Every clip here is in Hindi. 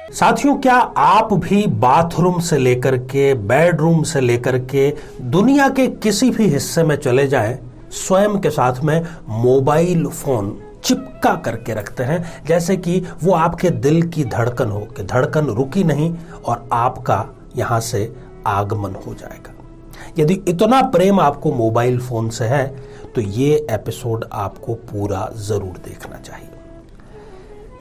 साथियों, क्या आप भी बाथरूम से लेकर के बेडरूम से लेकर के दुनिया के किसी भी हिस्से में चले जाएं, स्वयं के साथ में मोबाइल फोन चिपका करके रखते हैं, जैसे कि वो आपके दिल की धड़कन हो कि धड़कन रुकी नहीं और आपका यहां से आगमन हो जाएगा। यदि इतना प्रेम आपको मोबाइल फोन से है तो ये एपिसोड आपको पूरा जरूर देखना चाहिए।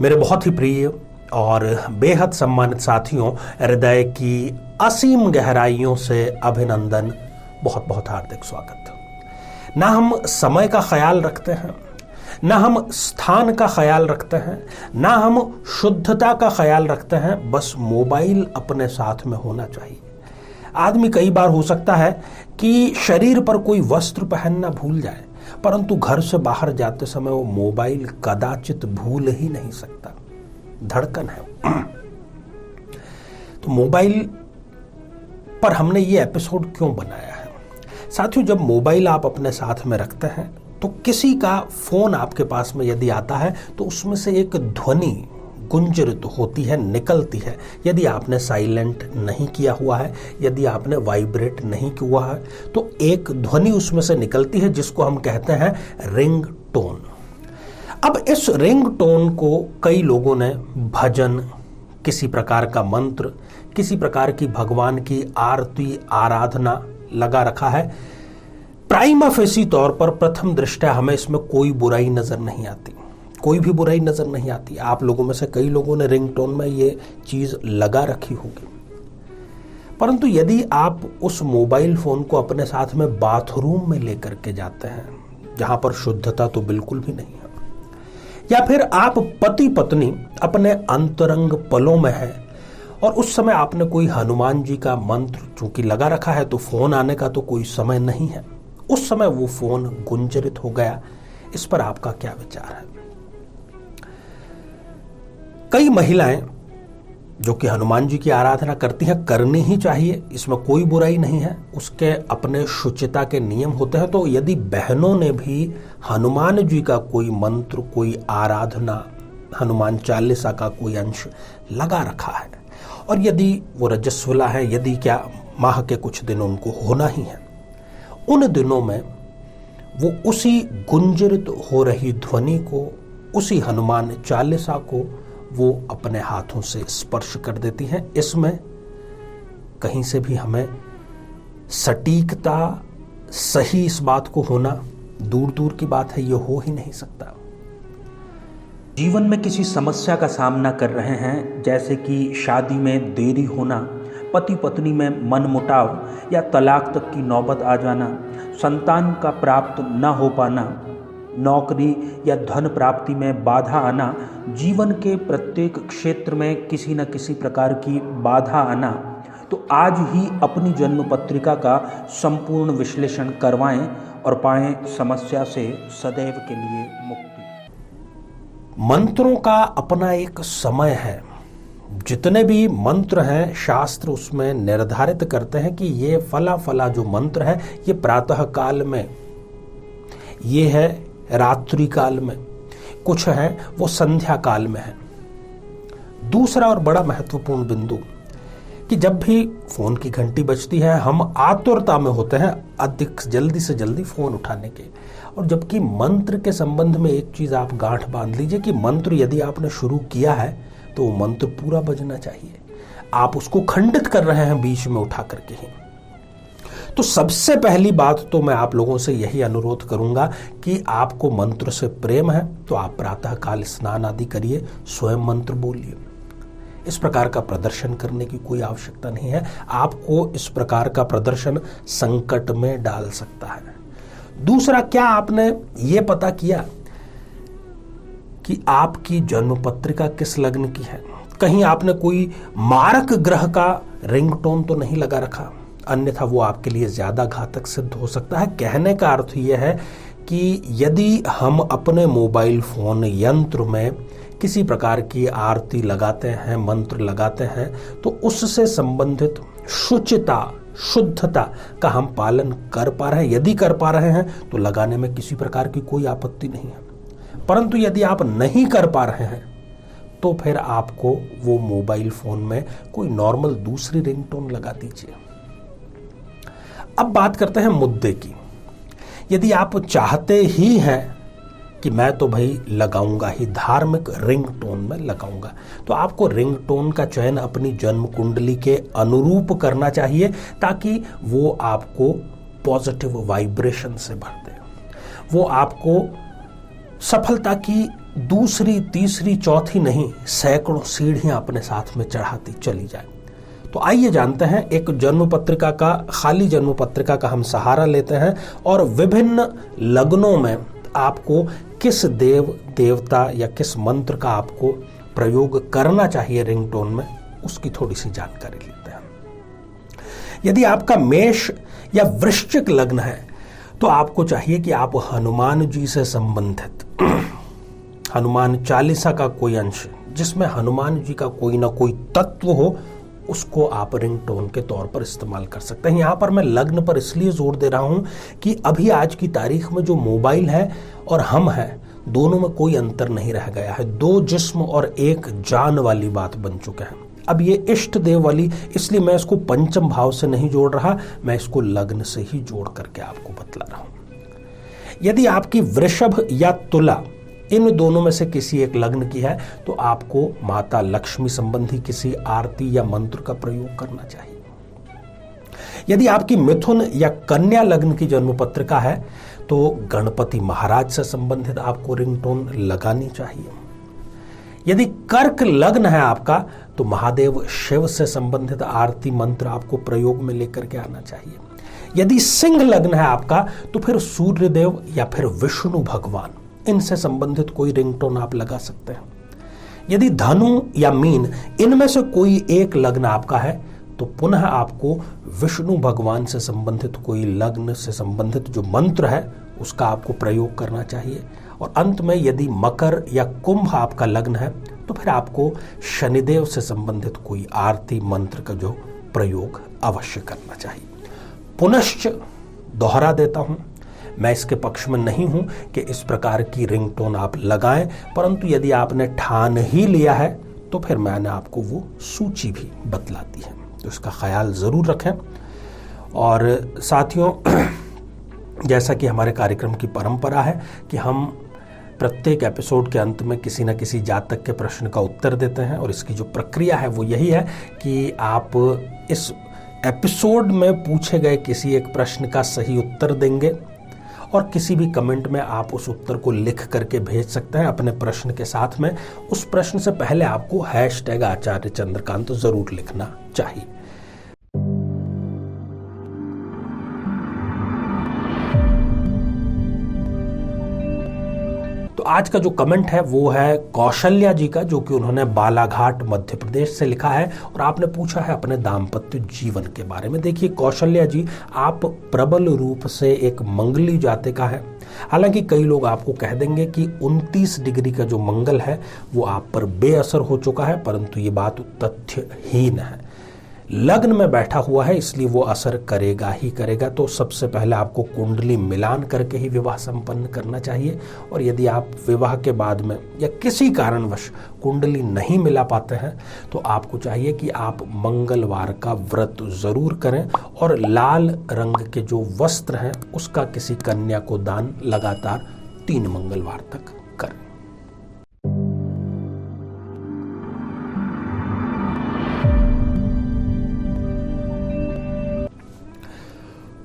मेरे बहुत ही प्रिय और बेहद सम्मानित साथियों, हृदय की असीम गहराइयों से अभिनंदन, बहुत बहुत हार्दिक स्वागत। ना हम समय का ख्याल रखते हैं, ना हम स्थान का ख्याल रखते हैं, ना हम शुद्धता का ख्याल रखते हैं, बस मोबाइल अपने साथ में होना चाहिए। आदमी कई बार हो सकता है कि शरीर पर कोई वस्त्र पहनना भूल जाए, परंतु घर से बाहर जाते समय वो मोबाइल कदाचित भूल ही नहीं सकता। धड़कन है। तो मोबाइल पर हमने ये एपिसोड क्यों बनाया है? साथियों, जब मोबाइल आप अपने साथ में रखते हैं तो किसी का फोन आपके पास में यदि आता है तो उसमें से एक ध्वनि गुंजरित होती है, निकलती है। यदि आपने साइलेंट नहीं किया हुआ है, यदि आपने वाइब्रेट नहीं किया है, तो एक ध्वनि उसमें से निकलती है जिसको हम कहते हैं रिंग टोन। अब इस रिंग टोन को कई लोगों ने भजन, किसी प्रकार का मंत्र, किसी प्रकार की भगवान की आरती आराधना लगा रखा है। प्राइमा फेसी तौर पर प्रथम दृष्टया हमें इसमें कोई बुराई नजर नहीं आती, कोई भी बुराई नजर नहीं आती। आप लोगों में से कई लोगों ने रिंगटोन में ये चीज लगा रखी होगी, परंतु यदि आप उस मोबाइल फोन को अपने साथ में बाथरूम में लेकर के जाते हैं, जहां पर शुद्धता तो बिल्कुल भी नहीं है, या फिर आप पति पत्नी अपने अंतरंग पलों में है और उस समय आपने कोई हनुमान जी का मंत्र चूंकि लगा रखा है तो फोन आने का तो कोई समय नहीं है, उस समय वो फोन गुंजरित हो गया, इस पर आपका क्या विचार है? कई महिलाएं जो कि हनुमान जी की आराधना करती हैं, करनी ही चाहिए, इसमें कोई बुराई नहीं है, उसके अपने शुचिता के नियम होते हैं। तो यदि बहनों ने भी हनुमान जी का कोई मंत्र, कोई आराधना, हनुमान चालीसा का कोई अंश लगा रखा है और यदि वो रजस्वला है, यदि क्या माह के कुछ दिन उनको होना ही है, उन दिनों में वो उसी गुंजरित हो रही ध्वनि को, उसी हनुमान चालीसा को वो अपने हाथों से स्पर्श कर देती हैं। इसमें कहीं से भी हमें सटीकता, सही इस बात को होना दूर दूर की बात है, ये हो ही नहीं सकता। जीवन में किसी समस्या का सामना कर रहे हैं, जैसे कि शादी में देरी होना, पति पत्नी में मनमुटाव या तलाक तक की नौबत आ जाना, संतान का प्राप्त न हो पाना, नौकरी या धन प्राप्ति में बाधा आना, जीवन के प्रत्येक क्षेत्र में किसी न किसी प्रकार की बाधा आना, तो आज ही अपनी जन्म पत्रिका का संपूर्ण विश्लेषण करवाएं और पाएं समस्या से सदैव के लिए मुक्ति। मंत्रों का अपना एक समय है। जितने भी मंत्र हैं, शास्त्र उसमें निर्धारित करते हैं कि ये फला फला जो मंत्र है ये प्रातः काल में, ये है रात्रि काल में, कुछ है वो संध्या काल में है। दूसरा और बड़ा महत्वपूर्ण बिंदु कि जब भी फोन की घंटी बजती है हम आतुरता में होते हैं अधिक जल्दी से जल्दी फोन उठाने के, और जबकि मंत्र के संबंध में एक चीज आप गांठ बांध लीजिए कि मंत्र यदि आपने शुरू किया है तो वो मंत्र पूरा बजना चाहिए। आप उसको खंडित कर रहे हैं बीच में उठा करके ही। तो सबसे पहली बात तो मैं आप लोगों से यही अनुरोध करूंगा कि आपको मंत्र से प्रेम है तो आप प्रातः काल स्नान आदि करिए, स्वयं मंत्र बोलिए। इस प्रकार का प्रदर्शन करने की कोई आवश्यकता नहीं है। आपको इस प्रकार का प्रदर्शन संकट में डाल सकता है। दूसरा, क्या आपने ये पता किया कि आपकी जन्म पत्रिका किस लग्न की है? कहीं आपने कोई मारक ग्रह का रिंगटोन तो नहीं लगा रखा, अन्यथा वो आपके लिए ज्यादा घातक सिद्ध हो सकता है। कहने का अर्थ यह है कि यदि हम अपने मोबाइल फोन यंत्र में किसी प्रकार की आरती लगाते हैं, मंत्र लगाते हैं, तो उससे संबंधित शुचिता, शुद्धता का हम पालन कर पा रहे हैं। यदि कर पा रहे हैं तो लगाने में किसी प्रकार की कोई आपत्ति नहीं है, परंतु यदि आप नहीं कर पा रहे हैं तो फिर आपको वो मोबाइल फोन में कोई नॉर्मल दूसरी रिंगटोन लगा दीजिए। अब बात करते हैं मुद्दे की। यदि आप चाहते ही हैं कि मैं तो भाई लगाऊंगा ही, धार्मिक रिंगटोन में लगाऊंगा, तो आपको रिंगटोन का चयन अपनी जन्म कुंडली के अनुरूप करना चाहिए, ताकि वो आपको पॉजिटिव वाइब्रेशन से भर दे, वो आपको सफलता की दूसरी, तीसरी, चौथी नहीं, सैकड़ों सीढ़ियां अपने साथ में चढ़ाती चली जाए। तो आइए जानते हैं, एक जन्म पत्रिका का, खाली जन्म पत्रिका का हम सहारा लेते हैं और विभिन्न लग्नों में आपको किस देव देवता या किस मंत्र का आपको प्रयोग करना चाहिए रिंगटोन में, उसकी थोड़ी सी जानकारी लेते हैं। यदि आपका मेष या वृश्चिक लग्न है तो आपको चाहिए कि आप हनुमान जी से संबंधित हनुमान चालीसा का कोई अंश जिसमें हनुमान जी का कोई ना कोई तत्व हो, उसको आप रिंगटोन के तौर पर इस्तेमाल कर सकते हैं। यहां पर मैं लग्न पर इसलिए जोर दे रहा हूं कि अभी आज की तारीख में जो मोबाइल है और हम हैं, दोनों में कोई अंतर नहीं रह गया है। दो जिस्म और एक जान वाली बात बन चुके हैं। अब ये इष्ट देव वाली, इसलिए मैं इसको पंचम भाव से नहीं जोड़ रहा, मैं इसको लग्न से ही जोड़ करके आपको बतला रहा हूं। यदि आपकी वृषभ या तुला, इन दोनों में से किसी एक लग्न की है, तो आपको माता लक्ष्मी संबंधी किसी आरती या मंत्र का प्रयोग करना चाहिए। यदि आपकी मिथुन या कन्या लग्न की जन्म पत्रिका है तो गणपति महाराज से संबंधित आपको रिंगटोन लगानी चाहिए। यदि कर्क लग्न है आपका तो महादेव शिव से संबंधित आरती मंत्र आपको प्रयोग में लेकर के आना चाहिए। यदि सिंह लग्न है आपका तो फिर सूर्यदेव या फिर विष्णु भगवान, इनसे संबंधित कोई रिंगटोन आप लगा सकते हैं। यदि धनु या मीन, इनमें से कोई एक लग्न आपका है तो पुनः आपको विष्णु भगवान से संबंधित कोई लग्न से संबंधित जो मंत्र है उसका आपको प्रयोग करना चाहिए। और अंत में यदि मकर या कुंभ आपका लग्न है तो फिर आपको शनिदेव से संबंधित कोई आरती मंत्र का जो प्रयोग अवश्य करना चाहिए। पुनश्च दोहरा देता हूं, मैं इसके पक्ष में नहीं हूं कि इस प्रकार की रिंगटोन आप लगाएं, परंतु यदि आपने ठान ही लिया है तो फिर मैंने आपको वो सूची भी बतला दी है, तो इसका ख्याल जरूर रखें। और साथियों, जैसा कि हमारे कार्यक्रम की परंपरा है कि हम प्रत्येक एपिसोड के अंत में किसी न किसी जातक के प्रश्न का उत्तर देते हैं, और इसकी जो प्रक्रिया है वो यही है कि आप इस एपिसोड में पूछे गए किसी एक प्रश्न का सही उत्तर देंगे और किसी भी कमेंट में आप उस उत्तर को लिख करके भेज सकते हैं अपने प्रश्न के साथ में। उस प्रश्न से पहले आपको #आचार्य चंद्रकांत जरूर लिखना चाहिए। तो आज का जो कमेंट है वो है कौशल्या जी का, जो कि उन्होंने बालाघाट मध्य प्रदेश से लिखा है, और आपने पूछा है अपने दाम्पत्य जीवन के बारे में। देखिए कौशल्या जी, आप प्रबल रूप से एक मंगली जातिका है। हालांकि कई लोग आपको कह देंगे कि 29 डिग्री का जो मंगल है वो आप पर बेअसर हो चुका है, परंतु ये बात तथ्यहीन है। लग्न में बैठा हुआ है, इसलिए वो असर करेगा ही करेगा। तो सबसे पहले आपको कुंडली मिलान करके ही विवाह संपन्न करना चाहिए। और यदि आप विवाह के बाद में या किसी कारणवश कुंडली नहीं मिला पाते हैं तो आपको चाहिए कि आप मंगलवार का व्रत जरूर करें और लाल रंग के जो वस्त्र हैं उसका किसी कन्या को दान लगातार 3 मंगलवार तक करें।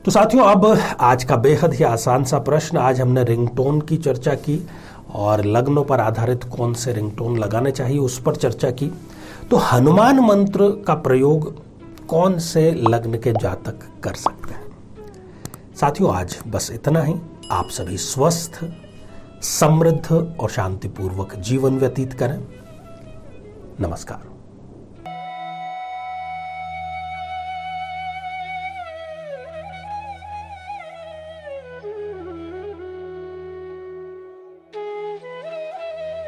तो साथियों, अब आज का बेहद ही आसान सा प्रश्न। आज हमने रिंगटोन की चर्चा की और लग्नों पर आधारित कौन से रिंगटोन लगाने चाहिए उस पर चर्चा की। तो हनुमान मंत्र का प्रयोग कौन से लग्न के जातक कर सकते हैं? साथियों, आज बस इतना ही। आप सभी स्वस्थ, समृद्ध और शांतिपूर्वक जीवन व्यतीत करें। नमस्कार।